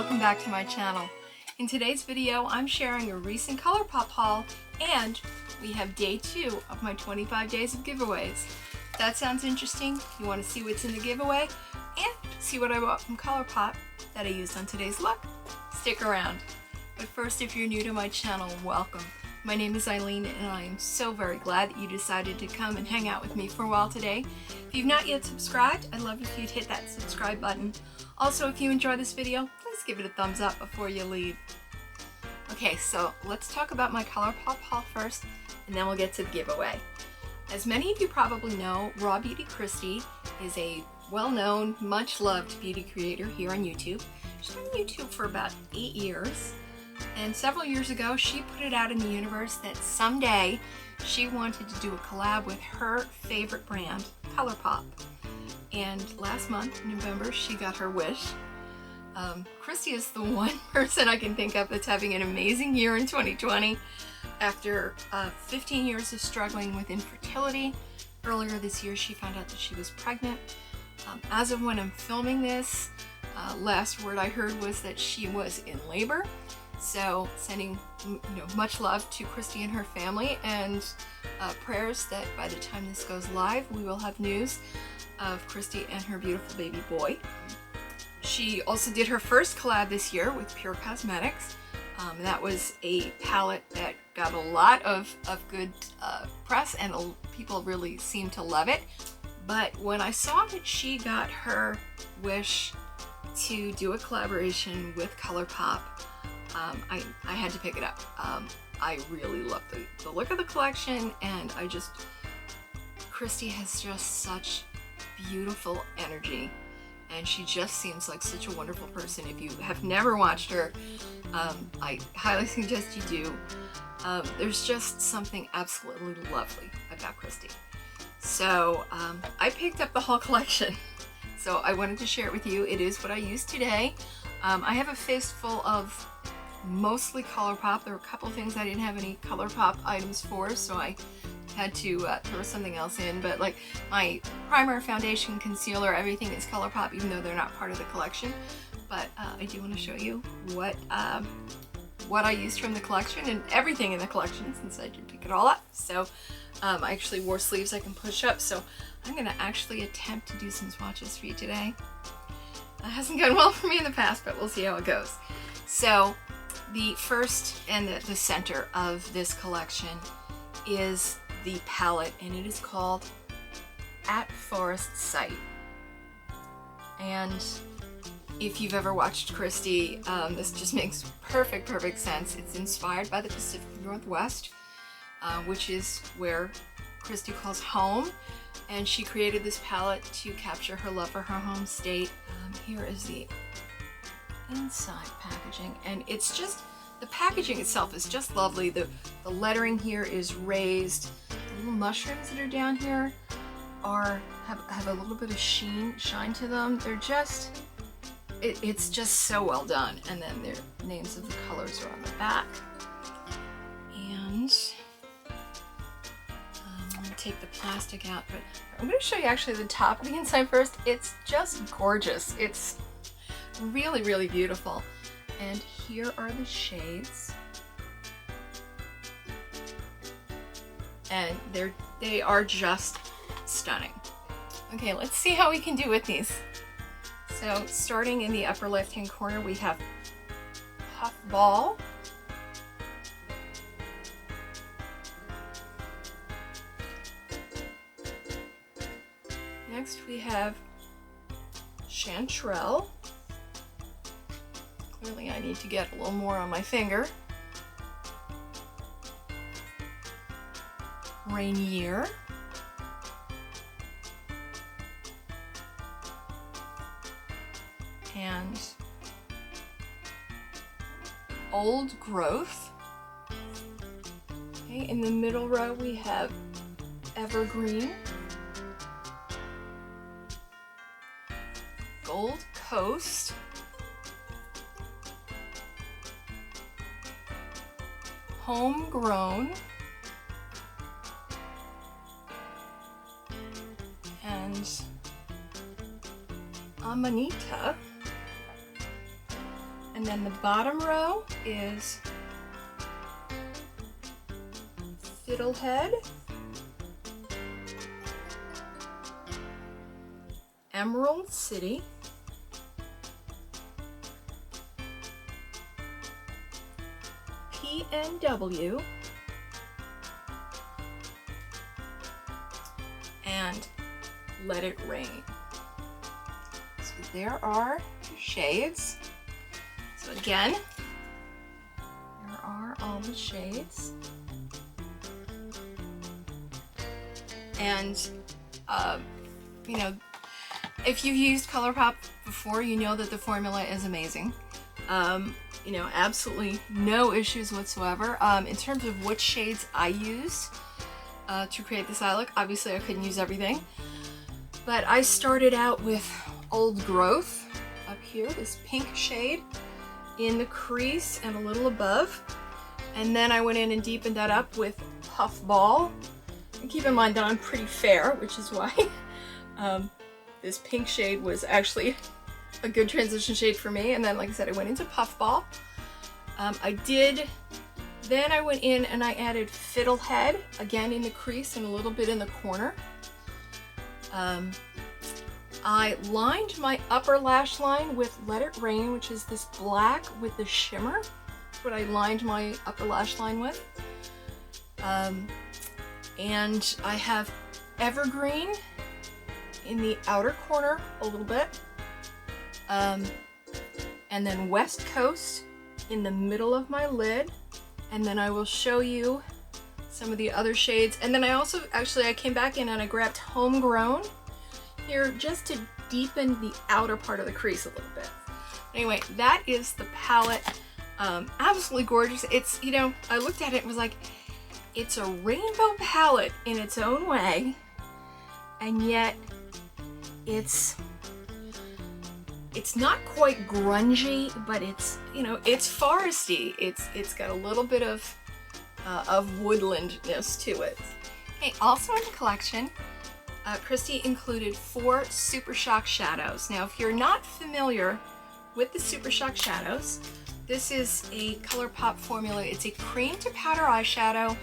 welcome back to my channel. In today's video, I'm sharing a recent ColourPop haul, and we have day 2 of my 25 days of giveaways. If that sounds interesting, you want to see what's in the giveaway, and see what I bought from ColourPop that I used on today's look, stick around. But first, if you're new to my channel, welcome. My name is Eileen, and I am so very glad that you decided to come and hang out with me for a while today. If you've not yet subscribed, I'd love if you'd hit that subscribe button. Also, if you enjoy this video, please give it a thumbs up before you leave. Okay, so let's talk about my ColourPop haul first, and then we'll get to the giveaway. As many of you probably know, RAWBEAUTYKRISTI is a well-known, much-loved beauty creator here on YouTube. She's been on YouTube for about 8 years. And several years ago, she put it out in the universe that someday she wanted to do a collab with her favorite brand, ColourPop. And last month, in November, she got her wish. Christy is the one person I can think of that's having an amazing year in 2020. After 15 years of struggling with infertility, earlier this year she found out that she was pregnant. As of when I'm filming this, last word I heard was that she was in labor. So sending much love to Christy and her family, and prayers that by the time this goes live we will have news of Christy and her beautiful baby boy. She also did her first collab this year with Pure Cosmetics. That was a palette that got a lot of good press, and people really seemed to love it. But when I saw that she got her wish to do a collaboration with ColourPop, I had to pick it up. I really love the look of the collection, and Christy has just such beautiful energy, and she just seems like such a wonderful person. If you have never watched her, I highly suggest you do. There's just something absolutely lovely about Christy. So I picked up the whole collection, so I wanted to share it with you. It is what I used today. I have a fistful of mostly ColourPop. There were a couple things I didn't have any ColourPop items for, so I had to throw something else in. But like my primer, foundation, concealer, everything is ColourPop, even though they're not part of the collection. But I do want to show you what I used from the collection, and everything in the collection, since I did pick it all up. So I actually wore sleeves I can push up, so I'm going to actually attempt to do some swatches for you today. That hasn't gone well for me in the past, but we'll see how it goes. So the first and the center of this collection is the palette, and it is called At Forest Sight. And if you've ever watched Christy, this just makes perfect sense. It's inspired by the Pacific Northwest, which is where Christy calls home, and she created this palette to capture her love for her home state. Here is the inside packaging, and it's just, the packaging itself is just lovely. The lettering here is raised. The little mushrooms that are down here have a little bit of shine to them. They're just, it's just so well done. And then their names of the colors are on the back. And I'm going to take the plastic out, but I'm going to show you actually the top of the inside first. It's just gorgeous. It's really beautiful. And here are the shades, and they are just stunning. Okay, let's see how we can do with these. So starting in the upper left hand corner, we have Puff Ball, next we have Chanterelle. Clearly I need to get a little more on my finger. Rainier. And Old Growth. Okay, in the middle row we have Evergreen, Gold Coast, Homegrown, and Amanita. And then the bottom row is Fiddlehead, Emerald City, PNW, and Let It Rain. So there are the shades. So again, there are all the shades. And, you know, if you've used ColourPop before, you know that the formula is amazing. You know, absolutely no issues whatsoever. In terms of which shades I used to create this eye look, obviously I couldn't use everything. But I started out with Old Growth up here, this pink shade in the crease and a little above. And then I went in and deepened that up with Puffball. And keep in mind that I'm pretty fair, which is why this pink shade was actually a good transition shade for me. And then, like I said, I went into Puffball. Then I went in and I added Fiddlehead, again in the crease and a little bit in the corner. I lined my upper lash line with Let It Rain, which is this black with the shimmer. That's what I lined my upper lash line with. And I have Evergreen in the outer corner a little bit. And then West Coast in the middle of my lid. And then I will show you some of the other shades. And then I also, I came back in and I grabbed Homegrown here just to deepen the outer part of the crease a little bit. Anyway, that is the palette. Absolutely gorgeous. It's, you know, I looked at it and was like, it's a rainbow palette in its own way, and yet it's not quite grungy, but it's, you know, it's foresty. It's got a little bit of woodlandness to it. Okay, also in the collection, Christy included 4 Super Shock shadows. Now, if you're not familiar with the Super Shock shadows, this is a ColourPop formula. It's a cream to powder eyeshadow.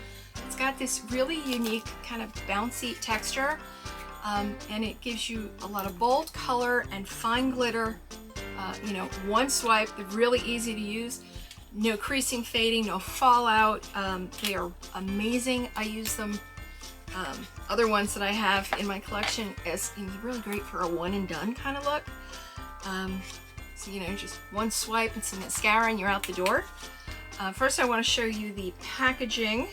It's got this really unique kind of bouncy texture, and it gives you a lot of bold color and fine glitter. You know, one swipe, they're really easy to use. No creasing, fading, no fallout. They are amazing. I use them. Other ones that I have in my collection is really great for a one and done kind of look. So, you know, just one swipe and some mascara and you're out the door. First, I want to show you the packaging.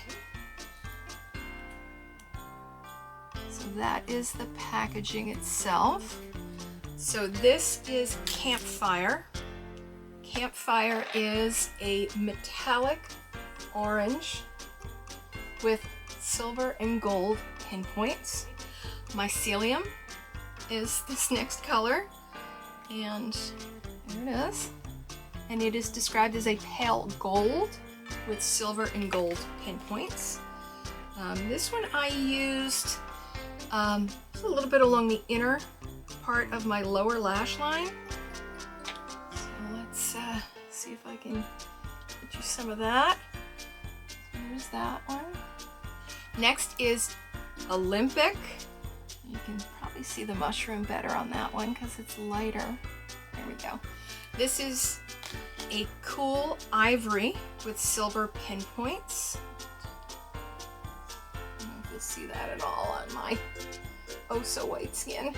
So that is the packaging itself. So this is Campfire. Campfire is a metallic orange with silver and gold pinpoints. Mycelium is this next color, and there it is. And it is described as a pale gold with silver and gold pinpoints. This one I used a little bit along the inner part of my lower lash line. So let's see if I can get you some of that. There's that one. Next is Olympic. You can probably see the mushroom better on that one because it's lighter. There we go. This is a cool ivory with silver pinpoints. I don't know if you'll see that at all on my oh so white skin.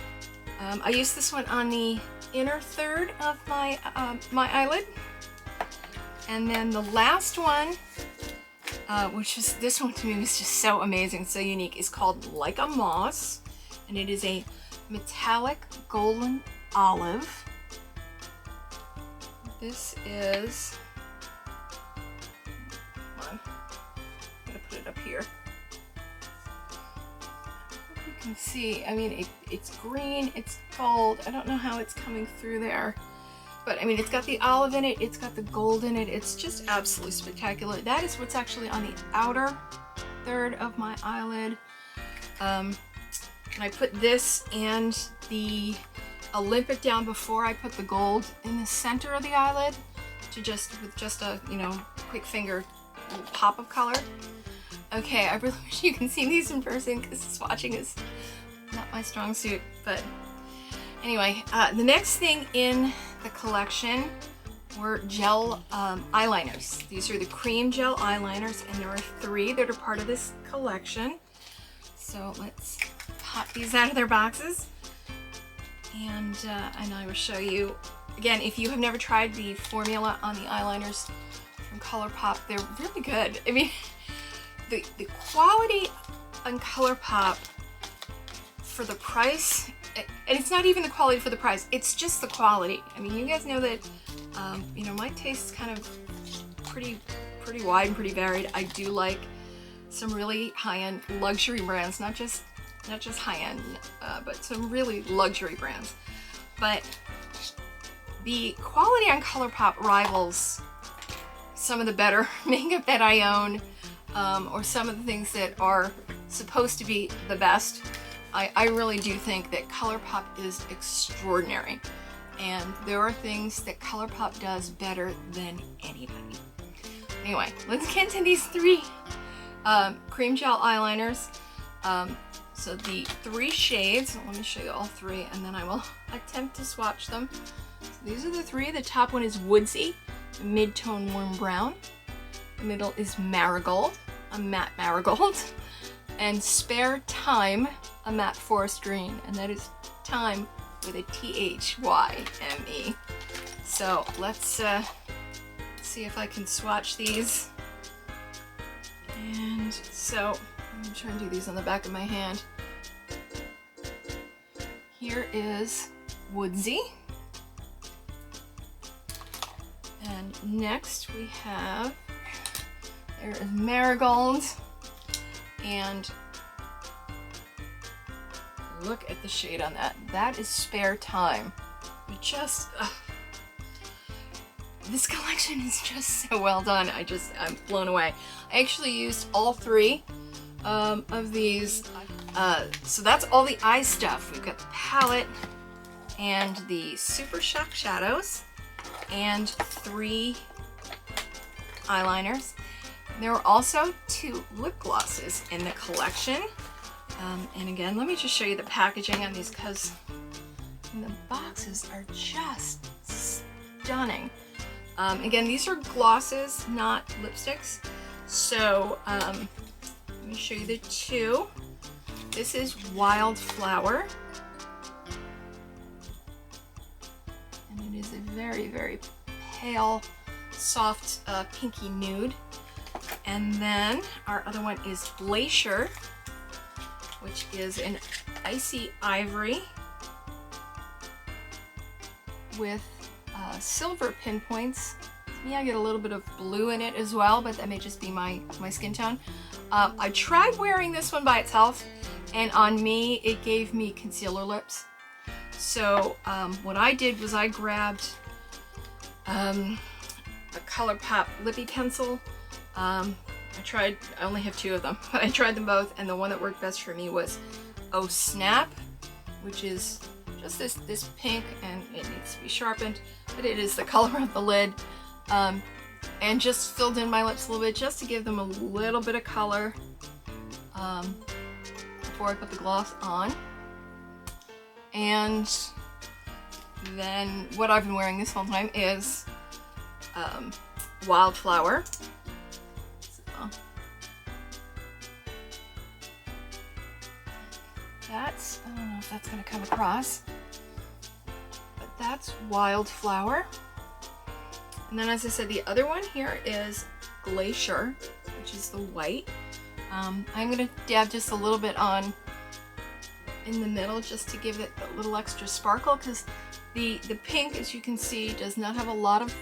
I used this one on the inner third of my my eyelid. And then the last one, which is this one to me was just so amazing, so unique, is called Like a Moss, and it is a metallic golden olive. This is, come on, I'm gonna put it up here. I hope you can see, I mean, it's green, it's gold, I don't know how it's coming through there. But I mean, it's got the olive in it, it's got the gold in it, it's just absolutely spectacular. That is what's actually on the outer third of my eyelid. And I put this and the Olympic down before I put the gold in the center of the eyelid. to with just a, you know, quick finger pop of color. Okay, I really wish you can see these in person because swatching is not my strong suit. But anyway, the next thing in the collection were gel eyeliners. These are the cream gel eyeliners, and there are 3 that are part of this collection. So let's pop these out of their boxes, and I will show you. Again, if you have never tried the formula on the eyeliners from ColourPop, they're really good. I mean, the quality on ColourPop for the price, and it's not even the quality for the price, it's just the quality. I mean, you guys know that, you know, my taste is kind of pretty wide and pretty varied. I do like some really high-end luxury brands, not just high-end, but some really luxury brands. But the quality on ColourPop rivals some of the better makeup that I own, or some of the things that are supposed to be the best. I really do think that ColourPop is extraordinary, and there are things that ColourPop does better than anybody. Anyway, let's get into these 3 cream gel eyeliners. So the 3 shades, let me show you all 3, and then I will attempt to swatch them. So these are the 3. The top one is Woodsy, a mid-tone warm brown. The middle is Marigold, a matte marigold. And Spare Time, a matte forest green. And that is time with a T-H-Y-M-E. So let's see if I can swatch these. And so I'm trying to do these on the back of my hand. Here is Woodsy. And next we have, there is Marigold. And look at the shade on that. That is Spare Time. We just, this collection is just so well done. I'm blown away. I actually used all 3 of these. So that's all the eye stuff. We've got the palette and the Super Shock shadows and 3 eyeliners. There were also 2 lip glosses in the collection. And again, let me just show you the packaging on these, because the boxes are just stunning. Again, these are glosses, not lipsticks. So let me show you the 2. This is Wildflower. And it is a very, very pale, soft, pinky nude. And then our other one is Glacier, which is an icy ivory with silver pinpoints. To me, I get a little bit of blue in it as well, but that may just be my skin tone. I tried wearing this one by itself, and on me, it gave me concealer lips. So what I did was I grabbed a ColourPop lippy pencil. I only have 2 of them, but I tried them both, and the one that worked best for me was Oh Snap, which is just this pink, and it needs to be sharpened, but it is the color of the lid. And just filled in my lips a little bit just to give them a little bit of color before I put the gloss on. And then what I've been wearing this whole time is Wildflower. I don't know if that's going to come across, but that's Wildflower. And then, as I said, the other one here is Glacier, which is the white. I'm going to dab just a little bit on in the middle just to give it a little extra sparkle, because the pink, as you can see, does not have a lot of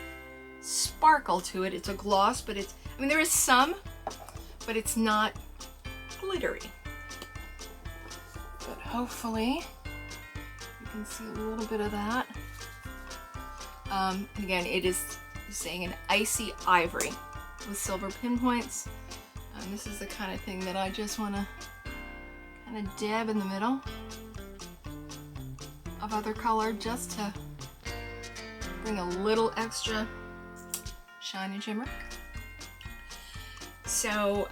sparkle to it. It's a gloss, but I mean, there is some, but it's not glittery. But hopefully you can see a little bit of that. Again, it is saying an icy ivory with silver pinpoints. This is the kind of thing that I just want to kind of dab in the middle of other color just to bring a little extra Shine and Shimmer. So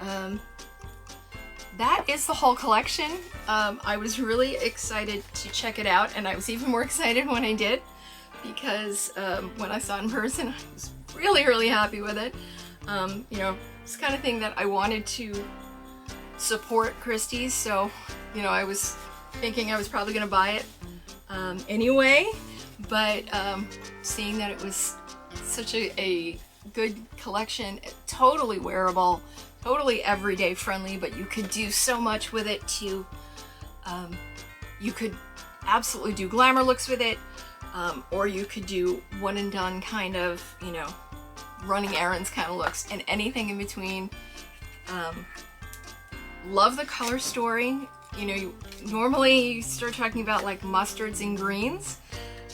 that is the whole collection. I was really excited to check it out, and I was even more excited when I did, because when I saw it in person, I was really happy with it. You know, it's the kind of thing that I wanted to support Christie's, so you know, I was thinking I was probably gonna buy it anyway, but seeing that it was such a good collection, totally wearable, totally everyday friendly, but you could do so much with it too. You could absolutely do glamour looks with it, or you could do one and done kind of, you know, running errands kind of looks, and anything in between. Love the color story. You know, normally you start talking about like mustards and greens,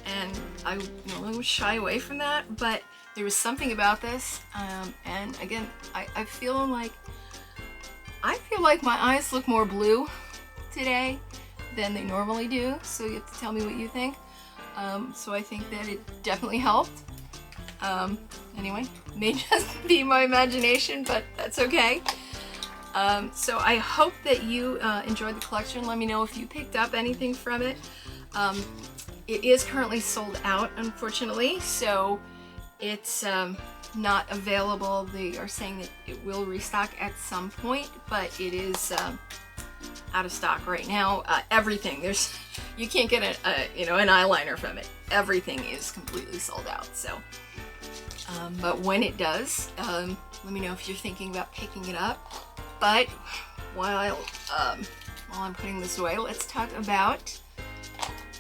and I normally would shy away from that, but there was something about this, and again, I feel like my eyes look more blue today than they normally do, so you have to tell me what you think. So I think that it definitely helped. Anyway, may just be my imagination, but that's okay. So I hope that you enjoyed the collection. Let me know if you picked up anything from it. It is currently sold out, unfortunately, so it's not available. They are saying that it will restock at some point, but it is out of stock right now. Everything, you can't get you know, an eyeliner from it. Everything is completely sold out. So, but when it does, let me know if you're thinking about picking it up. But while I'm putting this away, let's talk about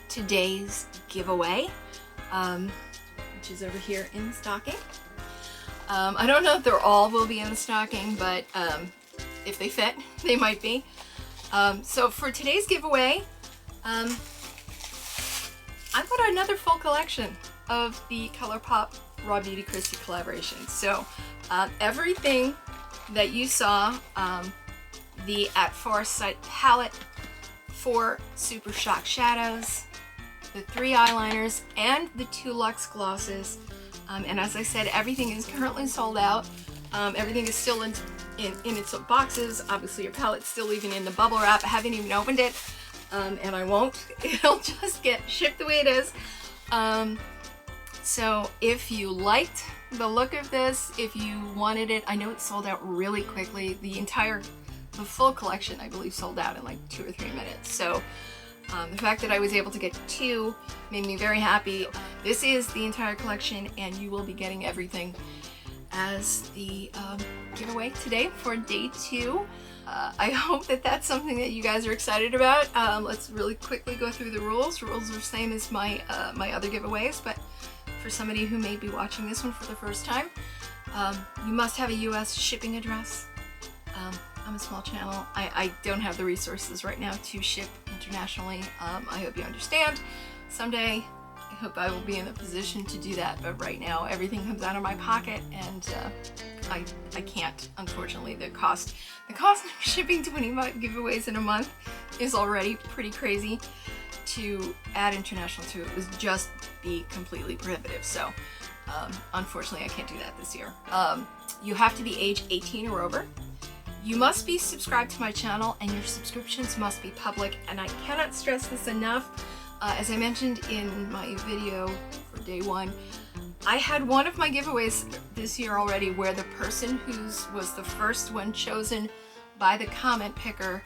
today's giveaway, which is over here in the stocking. I don't know if they're all will be in the stocking, but if they fit, they might be. So for today's giveaway, I got another full collection of the ColourPop Raw Beauty Christi collaboration. So everything that you saw, the At Far Sight palette, 4 Super Shock shadows, the 3 eyeliners, and the 2 Luxe glosses. And as I said, everything is currently sold out. Everything is still in its boxes. Obviously your palette's still even in the bubble wrap. I haven't even opened it, and I won't. It'll just get shipped the way it is. So if you liked the look of this, if you wanted it, I know it sold out really quickly. The full collection, I believe, sold out in like 2 or 3 minutes. So the fact that I was able to get 2 made me very happy. This is the entire collection, and you will be getting everything as the giveaway today for day 2. I hope that that's something that you guys are excited about. Let's really quickly go through the rules. Rules are the same as my other giveaways, but for somebody who may be watching this one for the first time, you must have a US shipping address. I'm a small channel. I don't have the resources right now to ship internationally. I hope you understand. Someday, I hope I will be in a position to do that, but right now everything comes out of my pocket, and I can't, unfortunately. The cost of shipping 25 giveaways in a month is already pretty crazy. To add international to it would just be completely prohibitive. So unfortunately I can't do that this year. You have to be age 18 or over. You must be subscribed to my channel, and your subscriptions must be public, and I cannot stress this enough. As I mentioned in my video for day 1, I had one of my giveaways this year already where the person was the first one chosen by the comment picker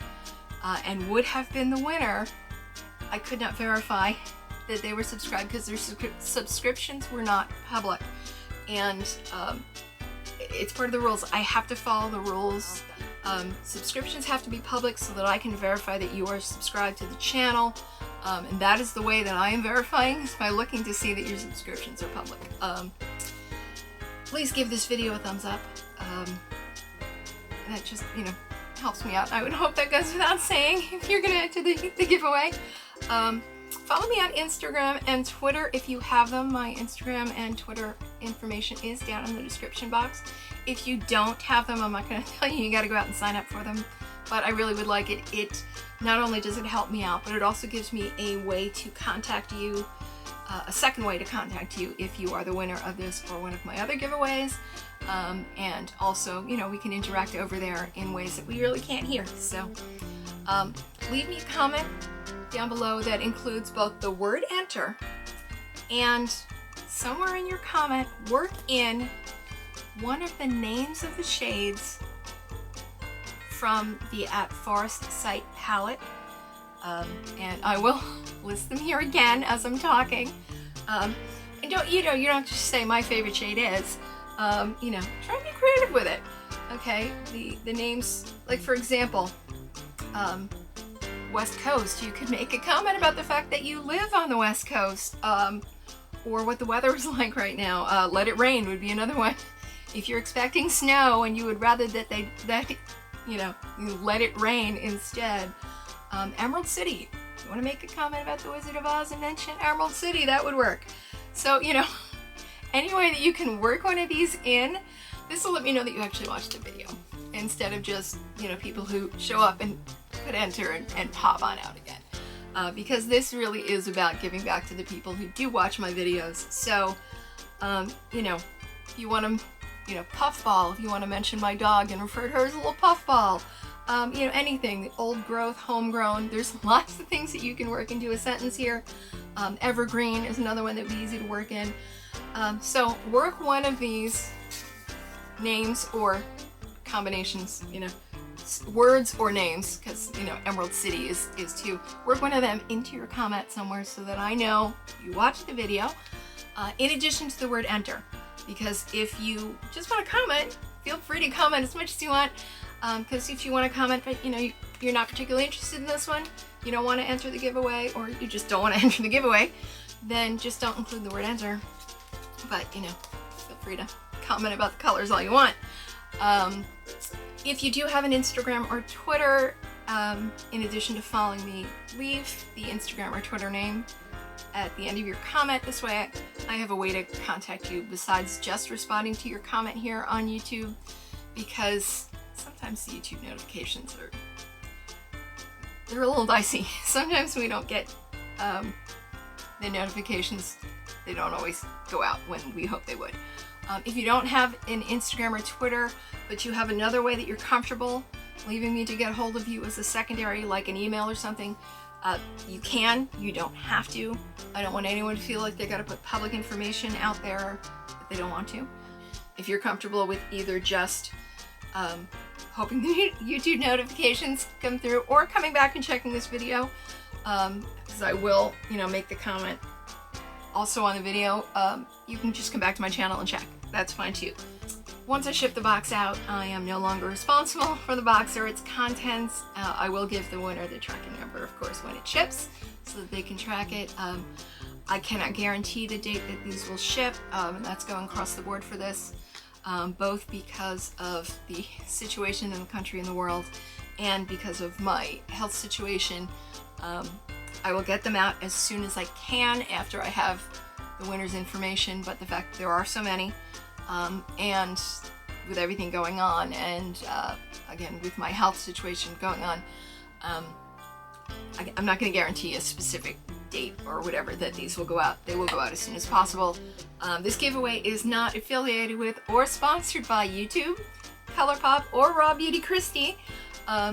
and would have been the winner. I could not verify that they were subscribed because their subscriptions were not public, and it's part of the rules. I have to follow the rules. Subscriptions have to be public so that I can verify that you are subscribed to the channel, and that is the way that I am verifying, is by looking to see that your subscriptions are public. Please give this video a thumbs up. That just, you know, helps me out. I would hope that goes without saying if you're gonna enter the giveaway. Follow me on Instagram and Twitter if you have them. My Instagram and Twitter information is down in the description box. If you don't have them, I'm not going to tell you, you got to go out and sign up for them, but I really would like it. It not only does it help me out, but it also gives me a way to contact you a second way to contact you if you are the winner of this or one of my other giveaways. And also, you know, we can interact over there in ways that we really can't hear. So leave me a comment down below that includes both the word enter and somewhere in your comment work in one of the names of the shades from the At Forest Site palette. And I will list them here again as I'm talking. And you don't have to say my favorite shade is. You know, try to be creative with it. Okay, the names, like for example, West Coast, you could make a comment about the fact that you live on the West Coast, or what the weather is like right now. Let It Rain would be another one. If you're expecting snow and you would rather that you let it rain instead. Emerald City, you want to make a comment about the Wizard of Oz and mention Emerald City, that would work. So, you know, any way that you can work one of these in, this will let me know that you actually watched the video, instead of just, you know, people who show up and could enter and pop on out again. Because this really is about giving back to the people who do watch my videos. So, you know, if you want to, you know, puffball, if you want to mention my dog and refer to her as a little puffball, you know, anything, old growth, homegrown, there's lots of things that you can work into a sentence here. Evergreen is another one that would be easy to work in. So work one of these names or combinations, you know, words or names, because, you know, Emerald City is too. Work one of them into your comment somewhere so that I know you watched the video, in addition to the word enter. Because if you just want to comment, feel free to comment as much as you want. Because if you want to comment, but you know, you're not particularly interested in this one, you don't want to enter the giveaway, or you just don't want to enter the giveaway, then just don't include the word enter. But, you know, feel free to comment about the colors all you want. If you do have an Instagram or Twitter, in addition to following me, leave the Instagram or Twitter name at the end of your comment. This way I have a way to contact you besides just responding to your comment here on YouTube, because sometimes the YouTube notifications they're a little dicey. Sometimes we don't get the notifications. They don't always go out when we hope they would. If you don't have an Instagram or Twitter, but you have another way that you're comfortable leaving me to get a hold of you as a secondary, like an email or something, you can. You don't have to. I don't want anyone to feel like they got to put public information out there that they don't want to. If you're comfortable with either just hoping the YouTube notifications come through, or coming back and checking this video, because I will, you know, make the comment also on the video, you can just come back to my channel and check. That's fine too. Once I ship the box out, I am no longer responsible for the box or its contents. I will give the winner the tracking number, of course, when it ships, so that they can track it. I cannot guarantee the date that these will ship, and that's going across the board for this. Both because of the situation in the country and the world, and because of my health situation. I will get them out as soon as I can after I have the winner's information, but the fact that there are so many, and with everything going on, and again, with my health situation going on, I'm not going to guarantee a specific date or whatever that these will go out. They will go out as soon as possible. This giveaway is not affiliated with or sponsored by YouTube, ColourPop, or RAWBEAUTYKRISTI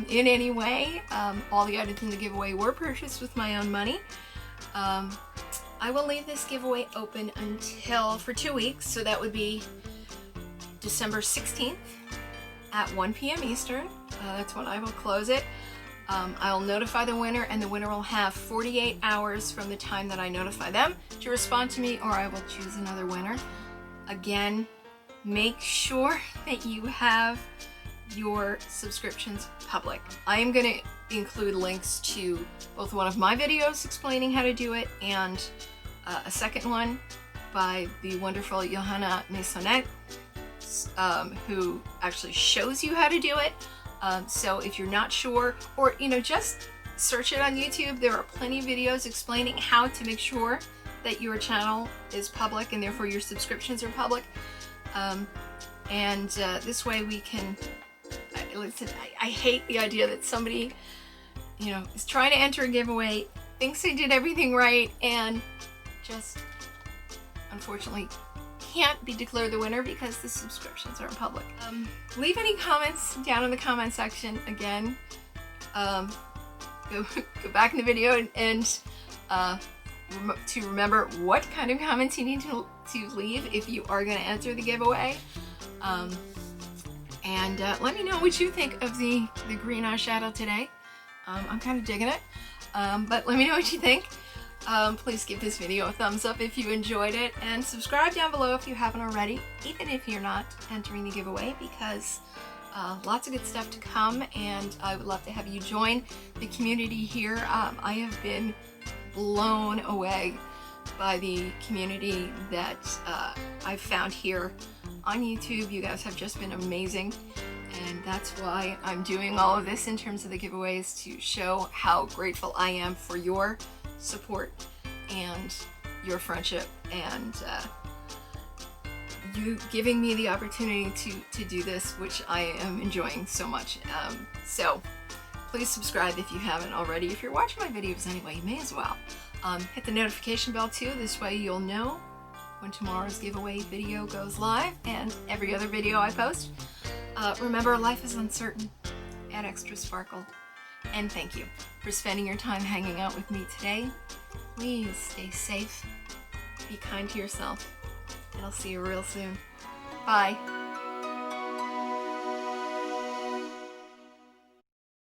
in any way. All the items in the giveaway were purchased with my own money. I will leave this giveaway open for 2 weeks, so that would be December 16th at 1 p.m. Eastern. That's when I will close it. I'll notify the winner, and the winner will have 48 hours from the time that I notify them to respond to me, or I will choose another winner. Again, make sure that you have your subscriptions public. I am going to include links to both one of my videos explaining how to do it, and a second one by the wonderful Johanna Maisonnet, who actually shows you how to do it. So if you're not sure, or you know, just search it on YouTube. There are plenty of videos explaining how to make sure that your channel is public and therefore your subscriptions are public. This way we can, listen, I hate the idea that somebody, you know, is trying to enter a giveaway, thinks they did everything right, and just unfortunately can't be declared the winner because the subscriptions aren't public. Leave any comments down in the comment section. Again, go back in the video and to remember what kind of comments you need to leave if you are going to enter the giveaway. And let me know what you think of the green eyeshadow today. I'm kind of digging it, but let me know what you think. Please give this video a thumbs up if you enjoyed it, and subscribe down below if you haven't already, even if you're not entering the giveaway, because lots of good stuff to come, and I would love to have you join the community here. I have been blown away by the community that I've found here on YouTube. You guys have just been amazing, and that's why I'm doing all of this in terms of the giveaways, to show how grateful I am for your support and your friendship, and you giving me the opportunity to do this, which I am enjoying so much. So please subscribe if you haven't already. If you're watching my videos anyway, you may as well. Hit the notification bell too, this way you'll know when tomorrow's giveaway video goes live and every other video I post. Remember, life is uncertain. Add extra sparkle. And thank you for spending your time hanging out with me today. Please stay safe, be kind to yourself, and I'll see you real soon. Bye.